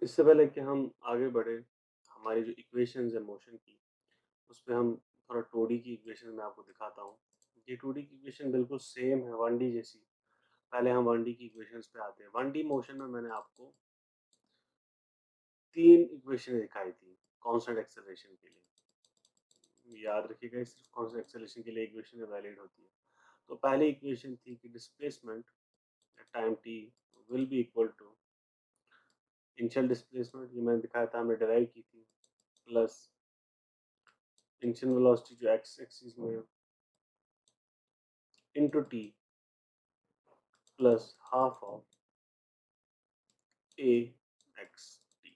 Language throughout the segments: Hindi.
इससे पहले कि हम आगे बढ़े, हमारी जो इक्वेशंस है मोशन की, उस पे हम थोड़ा 2D की इक्वेशन मैं आपको दिखाता हूँ। ये 2D की इक्वेशन बिल्कुल सेम है 1D जैसी। पहले हम 1D की इक्वेशंस पे आते हैं। 1D मोशन में मैंने आपको 3 इक्वेशन दिखाई थी कांस्टेंट एक्सेलरेशन के लिए। याद रखिएगा, ये सिर्फ कांस्टेंट एक्सेलरेशन के लिए इक्वेशन वैलिड होती है। तो पहली इक्वेशन थी कि displacement at time t will be equal to initial displacement, ये मैंने दिखाया था, हमने डिराइव की थी, प्लस इनिशियल वेलोसिटी जो एक्स एक्सिस में into T plus half of A X T.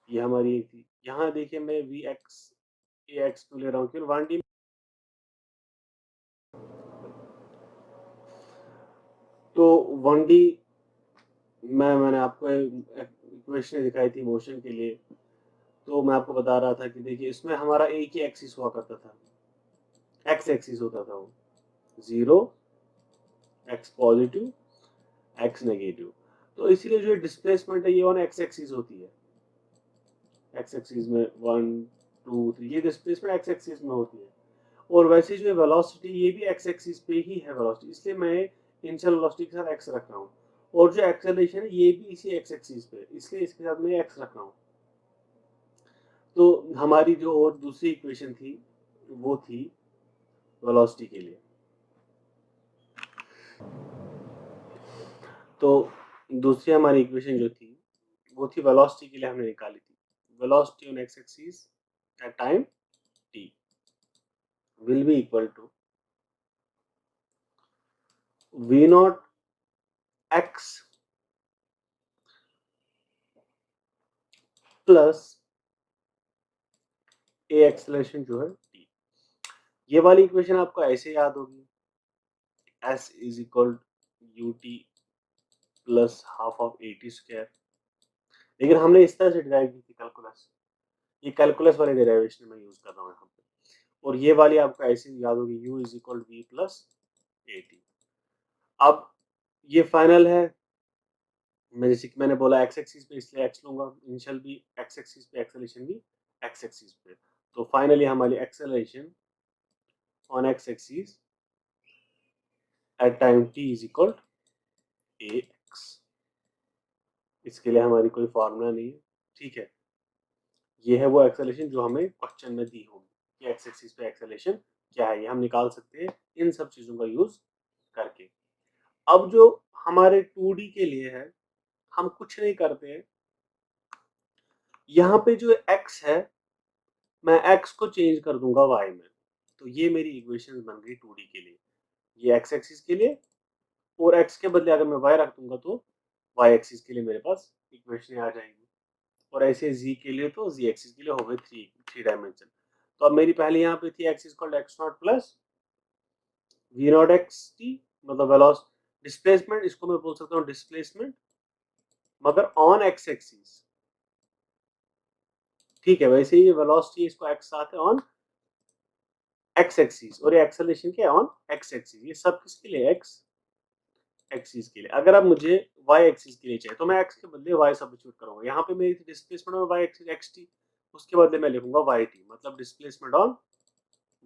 ये हमारी एक थी। यहाँ देखिए मैं वी एक्स ए एक्स क्यों ले रहा हूँ, क्योंकि 1D तो 1D में मैंने आपको इक्वेशन दिखाई थी मोशन के लिए। तो मैं आपको बता रहा था कि देखिए इसमें हमारा एक ही एक्सिस हुआ करता था, एक्स एक्सिस होता था वो, 0, एक्स पॉजिटिव, एक्स नेगेटिव। तो इसीलिए जो डिस्प्लेसमेंट है ये ऑन एक्स एक्सिस होती है। एक्स एक्सिस में 1 2 3 ये डिस्प्लेसमेंट एक्स एक्सिस में होती है। और वैसे जो वेलोसिटी ये भी एक्स एक्सिस पे ही है वेलोसिटी, इसलिए मैं इनिशियल वेलोसिटी के साथ एक्स रख रहा हूँ। और जो एक्सेलरेशन है ये भी इसी एक्स एक्सिस पे, इसलिए इसके साथ मैं एक्स रख रहा हूँ। तो हमारी जो और दूसरी इक्वेशन थी वो थी वेलोसिटी के लिए। तो दूसरी हमारी इक्वेशन जो थी वो थी वेलोसिटी के लिए हमने निकाली थी। Velocity on X axis at time t will be equal to v naught x plus A acceleration जो है t। ये वाली इक्वेशन आपको ऐसे याद होगी, s is equal U T plus half of A T square. लेकिन हमने इस तरह से डिराइव की थी कैलकुलस, ये कैलकुलस वाले डेरिवेशन में यूज कर रहा हूँ यहाँ पे। और ये वाली आपको ऐसे याद होगी, u is equal V plus A T. अब ये फाइनल है, मैं जैसे कि मैंने बोला एक्स एक्सिस पे इसलिए एक्स लूंगा, इनिशियल भी एक्स एक्सिस पे, एक्सेलरेशन भी एक्स एक्सिस पे। तो फाइनली हमारी acceleration on X axis at time t is equal A x. इसके लिए हमारी कोई फॉर्मूला नहीं है, ठीक है। ये है वो एक्सेलरेशन जो हमें क्वेश्चन में दी होगी कि एक्स एक्सिस पे एक्सेलरेशन क्या है, ये हम निकाल सकते हैं इन सब चीजों का यूज करके। अब जो हमारे 2D के लिए है, हम कुछ नहीं करते हैं। यहाँ पे जो x है मैं x को चेंज कर दूंगा y में। तो ये मेरी इक्वेशन बन गई 2D के लिए, ये x एक्सिस के लिए, और x के बदले अगर मैं y रख दूंगा तो y एक्सिस के लिए मेरे पास इक्वेशन आ जाएंगी। और ऐसे z के लिए तो z एक्सिस के लिए हो गए थ्री डायमेंशन। तो अब मेरी पहले यहाँ पे थी x equal X naught plus V naught X T, मतलब वेलोसिटी डिस्प्लेसमेंट, इसको मैं बोल सकता हूँ डिस्प्लेसमेंट मगर ऑन एक्स एक्सिस, ठीक है। वैसे ही वेलोसिटी इसको x साथ है ऑन एक्स एक्सिस, और ये एक्सेलरेशन क्या है ऑन एक्स एक्सिस। ये सब किसके लिए, एक्स एक्सिस के लिए। अगर अब मुझे y एक्सिस के लिए चाहिए तो मैं x के बदले y सब्स्टिट्यूट करूंगा। यहाँ पे मेरी displacement on y axis x T, उसके बदले मैं लिखूंगा y टी, मतलब displacement on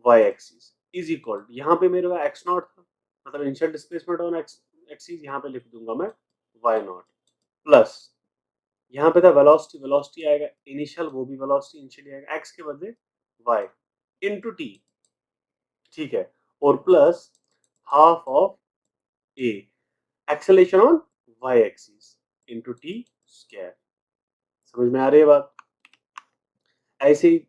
y axis is equal, यहाँ पे मेरे पास x नॉट था, मतलब initial displacement on x axis, यहाँ पे लिख दूंगा मैं y नॉट, प्लस यहाँ पे था वेलोसिटी, वेलोसिटी आएगा इनिशियल, वो भी वेलोसिटी इनिशियली आएगा x के बदले y इनटू t, ठीक है, और plus half of a acceleration on y axis into t square. समझ में आ रही है बात? ऐसे ही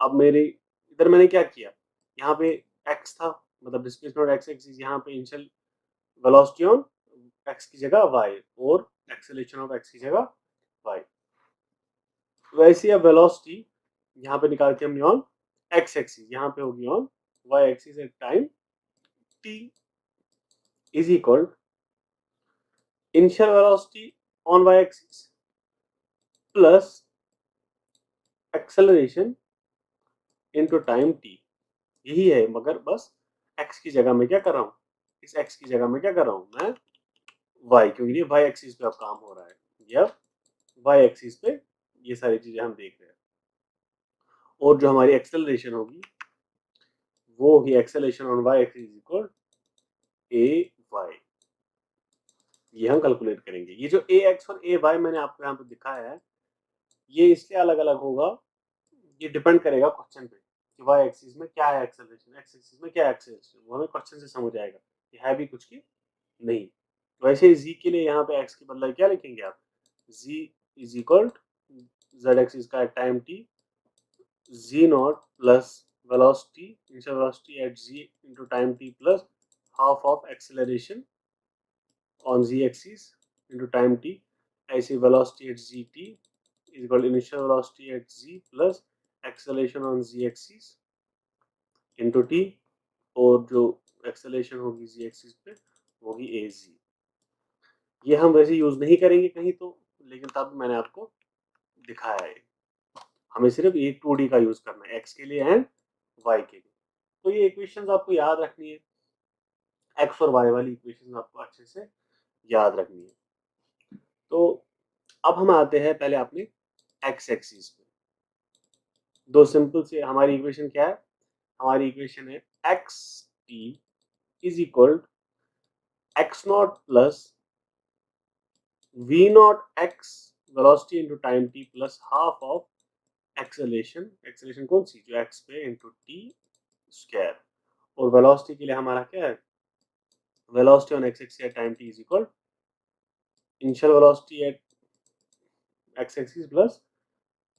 अब मेरे इधर मैंने क्या किया, यहाँ पे x था, मतलब डिस्प्लेसमेंट x एक्सिस, यहाँ पे इनिशियल वेलोसिटी ऑन x की जगह y, और एक्सेलरेशन ऑफ x की जगह y। वैसे ही अब वेलोसिटी यहाँ पे निकालते हैं हमने ऑन x एक्सिस, यहाँ पे होगी on y axis at time t is equal initial velocity on y axis plus acceleration into time t। यही है, मगर बस x की जगह में क्या कर रहा हूँ, इस x की जगह में क्या कर रहा हूँ मैं y, क्योंकि ये y एक्सिस पे अब काम हो रहा है। ये अब वाई एक्सिस पे ये सारी चीजें हम देख रहे हैं। और जो हमारी एक्सेलरेशन होगी वो होगी acceleration on Y axis equal A Y. ये हम कैलकुलेट करेंगे। ये जो ए एक्स और ए वाई मैंने आपको यहाँ पे दिखाया है, ये इसलिए अलग अलग होगा, ये डिपेंड करेगा क्वेश्चन पे कि वाई एक्सिस में क्या है एक्सेलरेशन, एक्स एक्सिस में क्या है एक्सेलरेशन, वो हमें क्वेश्चन से समझ आएगा कि है भी कुछ की नहीं। वैसे ही जी के लिए यहाँ पे एक्स के बदले क्या लिखेंगे आप, G is equal Z axis का time T, G naught plus velocity, initial velocity at G into time T plus half of acceleration on z axis into time t, ऐसे velocity at gt is equal to initial velocity at z plus acceleration on z axis into t, और जो acceleration होगी z axis पे होगी az। ये हम वैसे यूज नहीं करेंगे कहीं तो, लेकिन तब मैंने आपको दिखाया है। हमें सिर्फ ये 2D का यूज करना है x के लिए एंड y के लिए। तो ये इक्वेशंस आपको याद रखनी है, x और y वाली इक्वेशंस आपको अच्छे से याद रखनी है। तो अब हम आते हैं पहले अपने एक्स एक्सिस पे। दो सिंपल से हमारी इक्वेशन क्या है, हमारी इक्वेशन है X T is equal X naught plus V naught X velocity into time T plus half of acceleration, acceleration कौन सी जो एक्स पे इंटू टी स्क्वायर, और वेलोसिटी के लिए हमारा क्या है, velocity on X axis at time T is equal initial velocity at X axis plus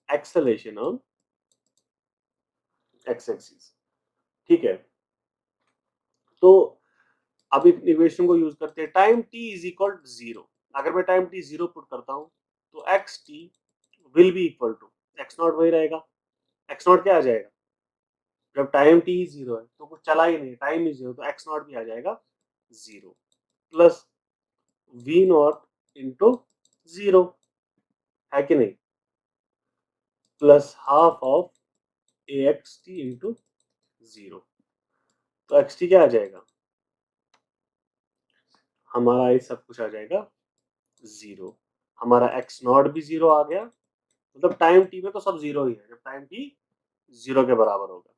acceleration on X axis. ठीक है, तो अब इक्वेशन को यूज करते हैं, time t is equal to 0। अगर मैं टाइम t 0 पुट करता हूं तो X T will be equal to X naught वही रहेगा। एक्स नॉट क्या आ जाएगा, जब टाइम t 0 है तो कुछ चला ही नहीं, टाइम ही 0, तो एक्स नॉट भी आ जाएगा 0 प्लस वी नॉट इंटू 0, है कि नहीं, plus half of A X T into 0। तो एक्स टी क्या आ जाएगा, हमारा ये सब कुछ आ जाएगा 0। हमारा एक्स नॉट भी 0 आ गया, मतलब टाइम टी में तो सब 0 ही है जब टाइम टी 0 के बराबर होगा।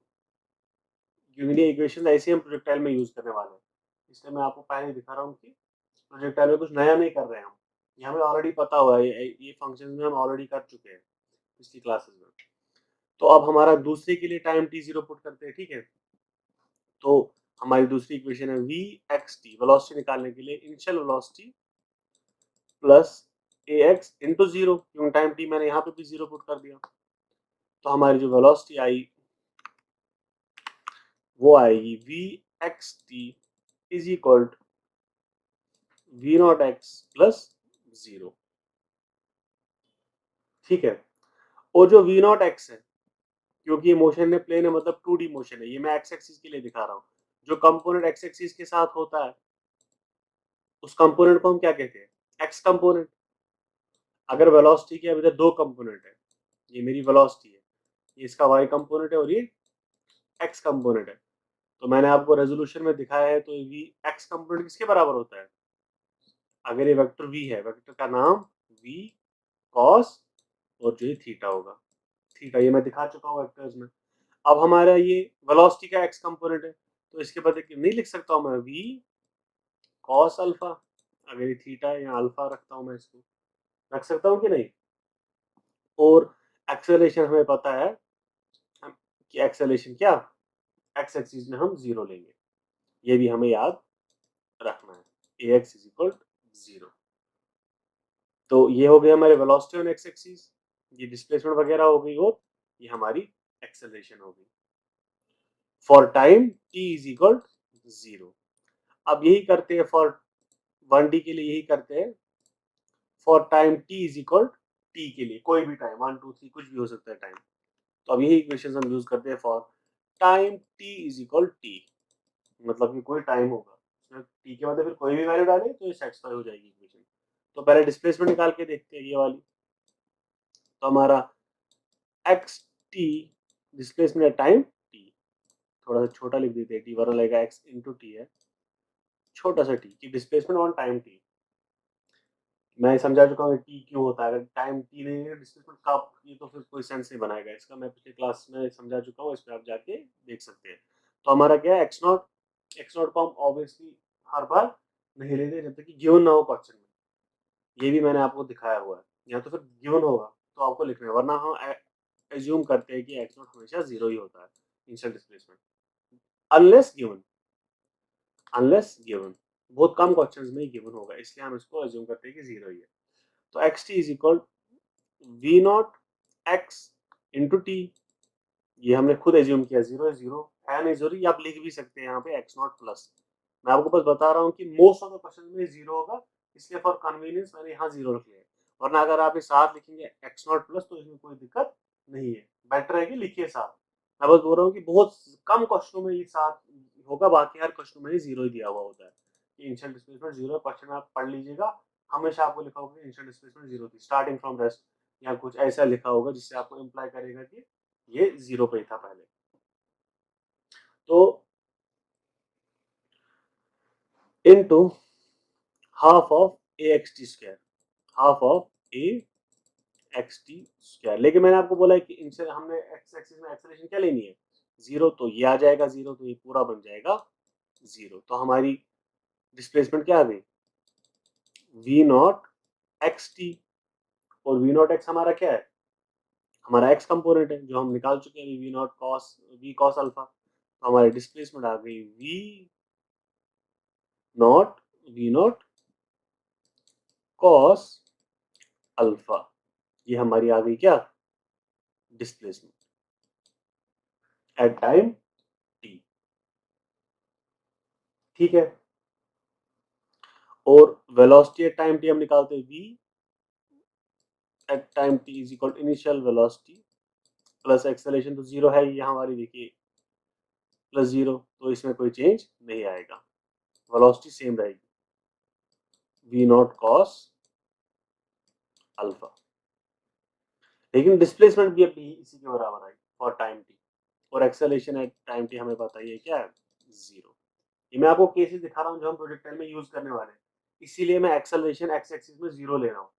क्योंकि ये इक्वेशन ऐसे हम प्रोजेक्टाइल में यूज करने वाले हैं, इसलिए मैं आपको पहले दिखा रहा हूँ कि प्रोजेक्टाइल में कुछ नया नहीं कर रहे हैं हम, ये हमें ऑलरेडी पता हुआ है, ये फंक्शन में हम ऑलरेडी कर चुके हैं पिछली क्लासेस में। तो अब हमारा दूसरे के लिए टाइम टी 0 पुट करते हैं, ठीक है। तो हमारी दूसरी इक्वेशन है वी एक्स टी, वेलोसिटी निकालने के लिए इनिशियल वेलोसिटी प्लस ए एक्स इंटू 0, क्योंकि टाइम टी मैंने यहाँ पे भी 0 पुट कर दिया। तो हमारी जो वेलोसिटी आई वो आएगी V X T is equal to V naught X plus 0। ठीक है, और जो वी नॉट एक्स है, क्योंकि ये मोशन में प्लेन है मतलब 2D मोशन है, ये मैं एक्स एक्सिस के लिए दिखा रहा हूँ। जो कंपोनेंट एक्स एक्सिस के साथ होता है उस कंपोनेंट को हम क्या कहते हैं, एक्स कंपोनेंट। अगर वेलोसिटी के अभी दो कंपोनेंट है, ये मेरी वेलोसिटी है, ये इसका वाई कंपोनेंट है और ये एक्स कंपोनेंट है, तो मैंने आपको रेजोल्यूशन में दिखाया है, तो वी एक्स कंपोनेंट किसके बराबर होता है, अगर ये वेक्टर वी है, वेक्टर का नाम वी कॉस और जो ये थीटा होगा, थीटा ये मैं दिखा चुका हूँ वेक्टर्स में। अब हमारा ये वेलोसिटी का एक्स कंपोनेंट है, तो इसके बदले नहीं लिख सकता हूँ मैं वी कॉस अल्फा, अगर ये थीटा या अल्फा रखता हूँ मैं, इसको रख सकता हूँ कि नहीं। और एक्सेलरेशन हमें पता है कि एक्सेलरेशन क्या, एक्स एक्सिस में हम 0 लेंगे, ये भी हमें याद रखना है, ए एक्स इज इक्वल 0। तो ये हो गया हमारे वेलोसिटी ऑन एक्स एक्सिस, ये डिस्प्लेसमेंट वगैरह हो गई, और ये हमारी एक्सेलरेशन हो गई for time t is equal 0। अब यही करते हैं फॉर 1D के लिए, यही करते हैं for time t is equal t के लिए, कोई भी टाइम 1 2 3 कुछ भी हो सकता है टाइम। तो अब यही इक्वेशन हम यूज करते हैं for time t is equal t, मतलब कि कोई टाइम होगा उसमें t के बाद फिर कोई भी वैल्यू डाले तो ये सेटिस्फाई हो जाएगी इक्वेशन। तो पहले डिस्प्लेसमेंट निकाल के देखते हैं ये वाली। तो हमारा एक्स टी डिस्प्लेसमेंट है टाइम t, थोड़ा सा छोटा लिख देते हैं, टी वरना लगेगा x इंटू टी है, छोटा सा t की डिस्प्लेसमेंट ऑन टाइम t। मैं समझा चुका हूँ टी क्यों होता है, अगर टाइम टी नहीं है डिस्प्लेसमेंट कब, ये तो फिर कोई सेंस नहीं बनाएगा इसका, मैं पिछले क्लास में समझा चुका हूँ, इस पर आप जाके देख सकते हैं। तो हमारा क्या है एक्स नॉट को हम ऑब्वियसली हर बार नहीं लेते जब तक कि गिवन ना हो क्वेश्चन में, ये भी मैंने आपको दिखाया हुआ है, या तो फिर गिवन होगा तो आपको लिखना है, वरना हम एज्यूम करते हैं कि एक्स नॉट हमेशा जीरो ही होता है initial displacement, unless given, unless given, बहुत कम क्वेश्चंस में ही गिवन होगा, इसलिए हम इसको एज्यूम करते हैं कि जीरो ही है। तो X T is equal we naught X into T, ये हमने खुद एज्यूम किया, जीरो है, जीरो है नहीं जरूरी, आप लिख भी सकते हैं यहाँ पे एक्स नॉट प्लस, मैं आपको बस बता रहा हूँ कि मोस्ट ऑफ द क्वेश्चन में जीरो होगा, इसलिए फॉर कन्वीनियंस मैंने यहाँ जीरो रख लिया, वरना अगर आप इस साथ लिखेंगे एक्स नॉट प्लस तो इसमें कोई दिक्कत नहीं है, बेटर है कि लिखिए साथ। मैं बस बोल रहा हूँ कि बहुत कम क्वेश्चनों में ये साथ होगा, बाकी हर क्वेश्चन में ही जीरो ही दिया हुआ होता है कि इनिशियल डिस्प्लेसमेंट जीरो, क्वेश्चन आप पढ़ लीजिएगा, हमेशा आपको लिखा होगा इनिशियल डिस्प्लेसमेंट जीरो थी स्टार्टिंग फ्रॉम रेस्ट, या कुछ ऐसा लिखा होगा जिससे आपको इम्प्लाई करेगा कि ये जीरो पे ही था पहले। तो into half of A X T square, half of A X T square, लेकिन मैंने आपको बोला है कि इनसे हमने एक्स एक्सिस में एक्सेलरेशन क्या लेनी है, जीरो, तो ये आ जाएगा जीरो, तो ये पूरा बन जाएगा जीरो, तो हमारी डिस्प्लेसमेंट क्या आ गई, वी नॉट एक्स टी, और वी नॉट एक्स हमारा क्या है, हमारा एक्स कंपोनेंट है जो हम निकाल चुके हैं, V naught cos V cos alpha, तो हमारी डिस्प्लेसमेंट आ गई वी नॉट कॉस अल्फा, ये हमारी आ गई क्या, डिस्प्लेसमेंट एट टाइम टी, ठीक है। और वेलोसिटी एट टाइम टी हम निकालते हैं, V at time T is equal initial velocity plus acceleration, तो जीरो है ये हमारी, देखिए प्लस जीरो, तो इसमें कोई चेंज नहीं आएगा, वेलोसिटी सेम रहेगी, वी नॉट कॉस अल्फा, लेकिन डिस्प्लेसमेंट भी अपनी इसी के बराबर आई फॉर टाइम टी, और एक्सेलरेशन एट टाइम टी हमें पता ही है क्या है, जीरो। ये मैं आपको केसेस दिखा रहा हूँ जो हम प्रोजेक्टाइल में यूज करने वाले हैं, इसीलिए मैं एक्सेलरेशन एक्स एक्सिस में जीरो ले रहा हूँ,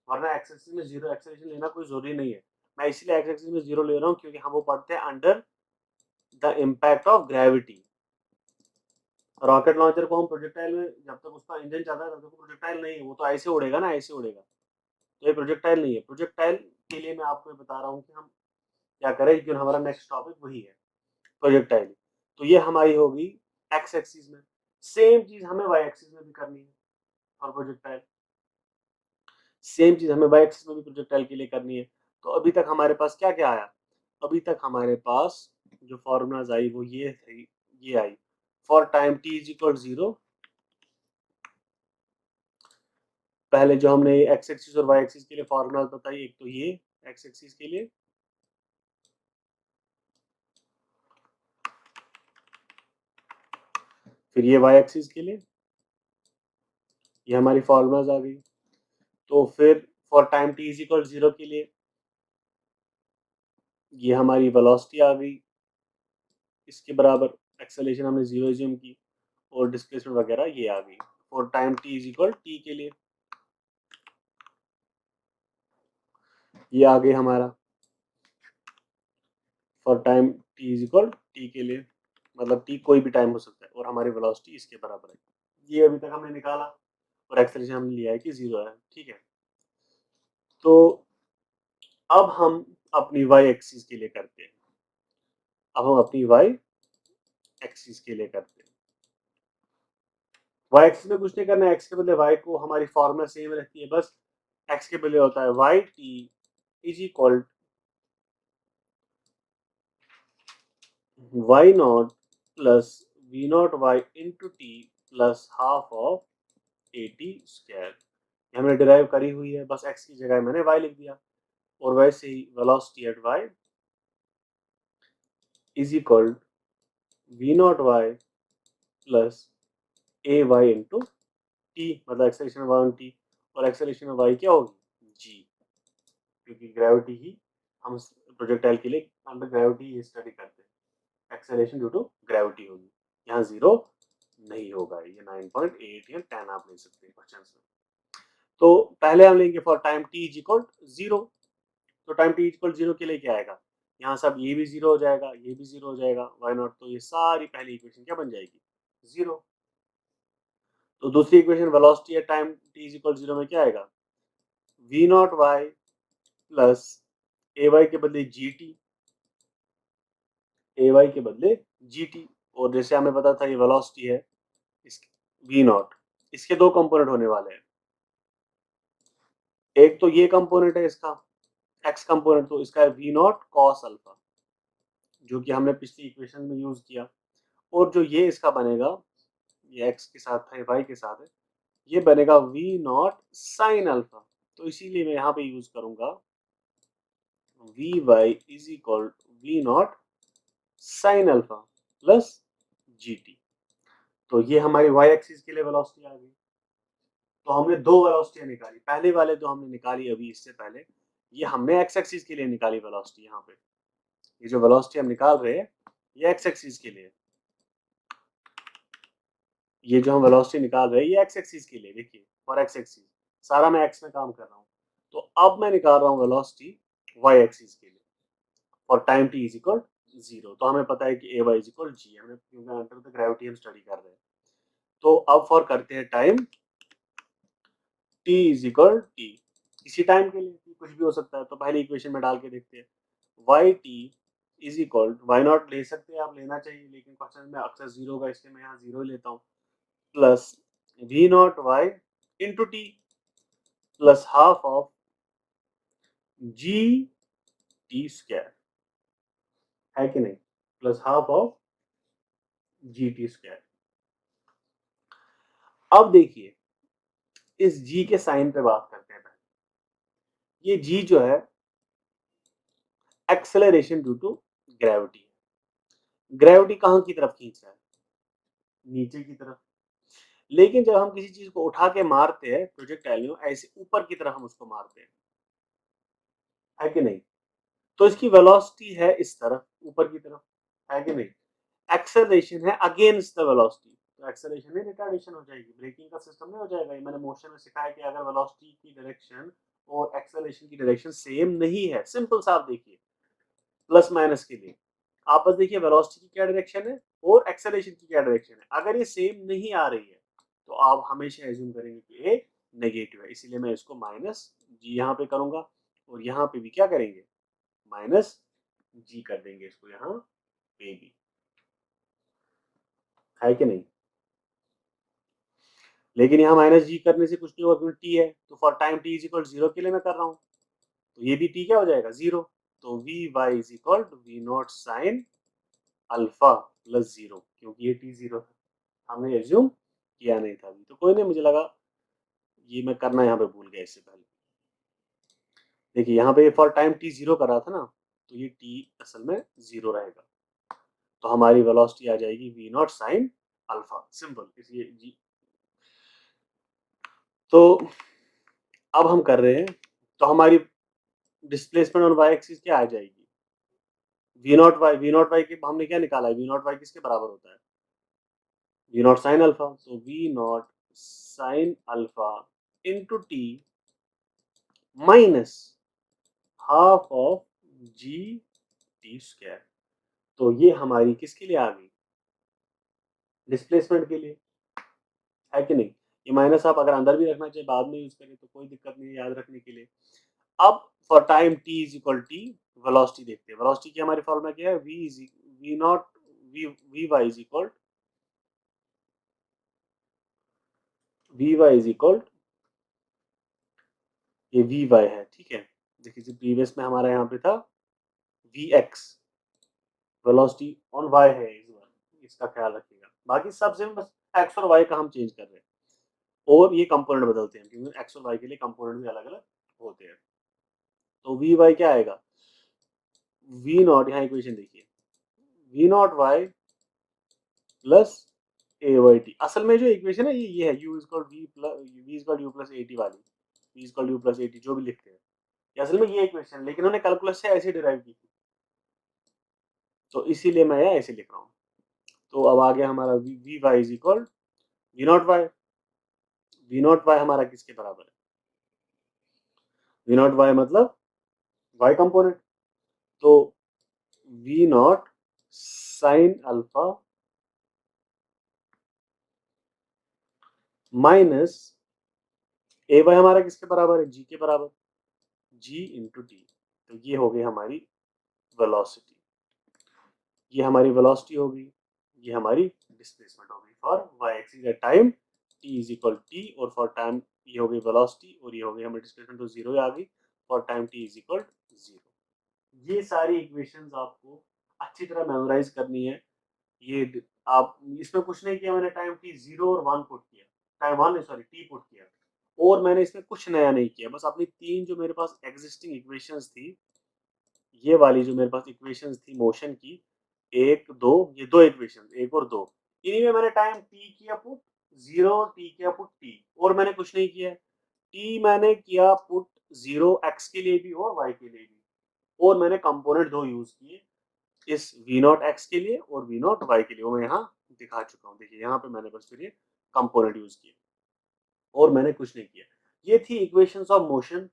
वरना एक्स एक्सिस में जीरो एक्सेलरेशन लेना कोई जरूरी नहीं है, मैं इसीलिए एक्स एक्सिस में जीरो ले रहा हूँ क्योंकि हम वो पढ़ते हैं under the impact of gravity. Rocket launcher को हम प्रोजेक्टाइल में, जब तक उसका इंजन चल रहा है तब तक प्रोजेक्टाइल नहीं है, वो तो ऐसे उड़ेगा ना, ऐसे उड़ेगा, तो ये प्रोजेक्टाइल नहीं है। प्रोजेक्टाइल के लिए मैं आपको बता रहा हूँ कि हम क्या करें, क्योंकि हमारा नेक्स्ट टॉपिक वही है प्रोजेक्टाइल, तो ये हमारी होगी एक्स एक्सिस में, सेम चीज हमें वाई एक्सिस में भी करनी है फॉर प्रोजेक्टाइल, सेम चीज हमें वाई एक्सिस में भी प्रोजेक्टाइल के लिए करनी है। तो अभी तक हमारे पास क्या क्या आया, अभी तक हमारे पास जो फॉर्मूलाज आई वो ये थी, ये I for time T is equal zero, पहले जो हमने एक्स एक्सिस और वाई एक्सिस के लिए फॉर्मूलाज बताई, एक तो ये एक्स एक्सिस के लिए, फिर ये वाई एक्सिस के लिए, ये हमारी फॉर्मूलाज आ गई। तो फिर for time T is equal zero के लिए ये हमारी वेलोसिटी आ गई, इसके बराबर एक्सेलरेशन हमने जीरो एज्यूम की, और डिस्प्लेसमेंट वगैरह ये आ गई। For time T is equal T के लिए ये आ गई हमारा, for time T is equal T के लिए, मतलब टी कोई भी टाइम हो सकता है, और हमारी वेलोसिटी इसके बराबर है, ये अभी तक हमने निकाला, और एक्सेलरेशन हमने लिया है कि जीरो है, ठीक है। तो अब हम अपनी वाई एक्सिस के लिए करते हैं, अब हम अपनी वाई एक्सिस के लिए करते हैं, वाई एक्सिस में कुछ नहीं करना है, एक्स के बदले वाई को, हमारी फॉर्मूला सेम रहती है, बस एक्स के बदले होता है Y T is equal Y naught plus V not Y into T plus half of A T square, हमने डिराइव करी हुई है, बस एक्स की जगह मैंने वाई लिख दिया, और वैसे ही velocity at Y is equal we not Y plus A Y into T, मतलब एक्सेलरेशन वाई टी, और एक्सेलरेशन वाई क्या होगी, जी, क्योंकि ग्रेविटी ही हम प्रोजेक्टाइल के लिए अंडर ग्रेविटी ये स्टडी करते हैं, एक्सेलरेशन ड्यू टू ग्रेविटी होगी, यहाँ जीरो नहीं होगा, ये 9.8 या 10 आप ले सकते हैं क्वेश्चन में। तो पहले हम लेंगे for time t is equal 0। तो टाइम t इक्वल 0 के लिए क्या आएगा, यहाँ सब ये भी 0 हो जाएगा, ये भी 0 हो जाएगा, वाई नॉट, तो ये सारी पहली इक्वेशन क्या बन जाएगी, 0। तो दूसरी equation velocity at time t is equal 0 में क्या आएगा, v naught Y plus A Y के बदले जी टी, ए वाई के बदले जी टी। और जैसे हमें पता था ये वेलोसिटी है इस v नॉट, इसके दो कंपोनेंट होने वाले हैं, एक तो ये कंपोनेंट है इसका x कंपोनेंट, तो इसका है v नॉट कॉस अल्फा, जो कि हमने पिछली इक्वेशन में यूज किया। और जो ये इसका बनेगा, ये x के साथ है, y के साथ है, ये बनेगा v नॉट साइन अल्फा। तो इसीलिए मैं यहाँ पे यूज करूंगा vy is equal v not sine alpha plus gt। तो ये हमारी y एक्सिस के लिए वेलोसिटी आ गई। तो हमने दो वेलोसिटियां निकाली, पहले वाले जो हमने निकाली अभी इससे पहले, ये हमने x एक्सिस के लिए निकाली वेलोसिटी। यहाँ पे ये जो वेलोसिटी हम निकाल रहे हैं ये x एक्सिस के लिए, ये जो हम वेलोसिटी निकाल रहे हैं ये x एक्सिस के लिए, देखिए फॉर x एक्सिस, सारा मैं x में काम कर रहा हूँ। तो अब मैं निकाल रहा हूँ वेलोसिटी y एक्सिस के लिए और टाइम t इज इक्वल 0। तो हमें पता है कि ay इज इक्वल g, हमें क्योंकि अंडर द ग्रेविटी हम स्टडी कर रहे हैं। तो अब फॉर करते हैं time t is equal t, किसी टाइम के लिए कुछ भी हो सकता है। तो पहली इक्वेशन में डाल के देखते हैं, Y T is equal, Y naught ले सकते हैं आप, लेना चाहिए, लेकिन क्वेश्चन में अक्सर जीरो होगा इसलिए मैं यहाँ जीरो लेता हूँ, plus V not Y into T plus half of G T square, है कि नहीं, plus half of G T square. अब देखिए इस जी के साइन पे बात करते हैं पहले। ये जी जो है एक्सेलरेशन ड्यू टू ग्रेविटी है। ग्रेविटी कहाँ की तरफ खींच रहा है, नीचे की तरफ। लेकिन जब हम किसी चीज को उठा के मारते हैं प्रोजेक्टाइल में, ऐसे ऊपर की तरफ हम उसको मारते हैं, है कि नहीं। तो इसकी वेलोसिटी है इस तरफ, ऊपर की तरफ, है कि नहीं। एक्सेलरेशन है अगेंस्ट द वेलोसिटी, तो एक्सेलरेशन में रिटार्डेशन हो जाएगी, ब्रेकिंग का सिस्टम नहीं हो जाएगा। ये मैंने मोशन में सिखाया कि अगर वेलोसिटी की डायरेक्शन और एक्सेलरेशन की डायरेक्शन सेम नहीं है, सिंपल सा आप देखिए प्लस माइनस के लिए, आप बस देखिए वेलोसिटी की क्या डायरेक्शन है और एक्सेलरेशन की क्या डायरेक्शन है। अगर ये सेम नहीं आ रही है तो आप हमेशा एज्यूम करेंगे कि ए नेगेटिव है, इसीलिए मैं इसको माइनस जी यहाँ पे करूंगा और यहाँ पे भी क्या करेंगे, माइनस जी कर देंगे इसको यहाँ पे भी, है कि नहीं। लेकिन यहाँ माइनस जी करने से कुछ नहीं होगा क्योंकि टी है, तो for time T is equal 0 के लिए मैं कर रहा हूँ, तो ये भी टी क्या हो जाएगा, 0। तो V Y is equal to V not sine alpha plus 0, क्योंकि ये टी 0 है, हमने एज्यूम किया नहीं था अभी, तो कोई नहीं, मुझे लगा ये मैं करना यहाँ पे भूल गया इससे पहले। देखिए यहाँ पे फॉर टाइम टी 0 कर रहा था ना, तो ये टी असल में 0 रहेगा, तो हमारी वेलोसिटी आ जाएगी V not sine alpha, simple, इसलिए जी। तो अब हम कर रहे हैं, तो हमारी डिस्प्लेसमेंट ऑन वाई एक्सिस क्या आ जाएगी, वी नॉट वाई की हमने क्या निकाला है, वी नॉट वाई किसके बराबर होता है, वी नॉट साइन अल्फा। तो we not sine alpha into T minus half of G T square. तो ये हमारी किसके लिए आ गई, डिस्प्लेसमेंट के लिए, है कि नहीं। ये माइनस आप अगर अंदर भी रखना चाहिए बाद में यूज करें तो कोई दिक्कत नहीं है याद रखने के लिए। अब for time t is equal t, velocity देखते हैं, वेलोसिटी की हमारी फॉर्मूला क्या है, we not v Y is equal, v Y is equal, ये वी वाई है, ठीक है। देखिए प्रीवियस में हमारा यहाँ पे था v x, velocity on y है इस बार, इसका ख्याल रखिएगा, बाकी सबसे बस एक्स और वाई का हम चेंज कर रहे हैं और ये कंपोनेंट बदलते हैं क्योंकि एक्स और वाई के लिए कंपोनेंट भी अलग अलग होते हैं। तो वी वाई क्या आएगा, वी नॉट, यहाँ इक्वेशन देखिए, V not Y plus A Y T. असल में जो इक्वेशन है ये है U equal V plus V equal U plus A T वाली, V equal U plus A T जो भी लिखते हैं, ये असल में ये इक्वेशन है, लेकिन उन्होंने कैलकुलस से ऐसे डिराइव की थी, तो इसीलिए मैं ऐसे लिख रहा हूँ। तो अब आ गया हमारा v Y is equal we not y, v not y हमारा किसके बराबर है, वी नॉट वाई मतलब वाई कंपोनेंट, तो we not sine alpha minus a y हमारा किसके बराबर है, जी के बराबर, जी इंटू टी। तो ये हो गई हमारी वेलोसिटी, ये हमारी वेलोसिटी हो गई, ये हमारी डिस्प्लेसमेंट हो गई for y axis at time T is equal t, और फॉर टाइम ये हो गई वेलोसिटी और ये हो गई हमारी डिस्प्लेसमेंट, तो जीरो आ गई for time T is equal zero. ये सारी इक्वेशंस आपको अच्छी तरह मेमोराइज करनी है। ये आप इसमें कुछ नहीं किया मैंने, टाइम टी जीरो और वन पुट किया, time one sorry T put किया, और मैंने इसमें कुछ नया नहीं किया, बस अपनी तीन जो मेरे पास एग्जिस्टिंग इक्वेशंस थी, ये वाली जो मेरे पास इक्वेशंस थी मोशन की, एक दो, ये दो इक्वेशंस एक और दो, इन्हीं में मैंने टाइम टी किया पुट जीरो, टी किया पुट टी, और मैंने कुछ नहीं किया। टी मैंने किया पुट जीरो एक्स के लिए भी और वाई के लिए भी, और मैंने कंपोनेंट दो यूज किए, इस वी नॉट एक्स के लिए और वी नॉट वाई के लिए, वो मैं यहाँ दिखा चुका हूँ। देखिए यहाँ पे मैंने बस फिर ये कंपोनेंट यूज किए और मैंने कुछ नहीं किया। ये थी इक्वेशंस ऑफ मोशन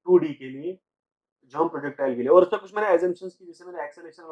2D के लिए, जो हम प्रोजेक्टाइल के लिए, और उसमें कुछ मैंने एजम्पशंस की, जैसे मैंने एक्सेलरेशन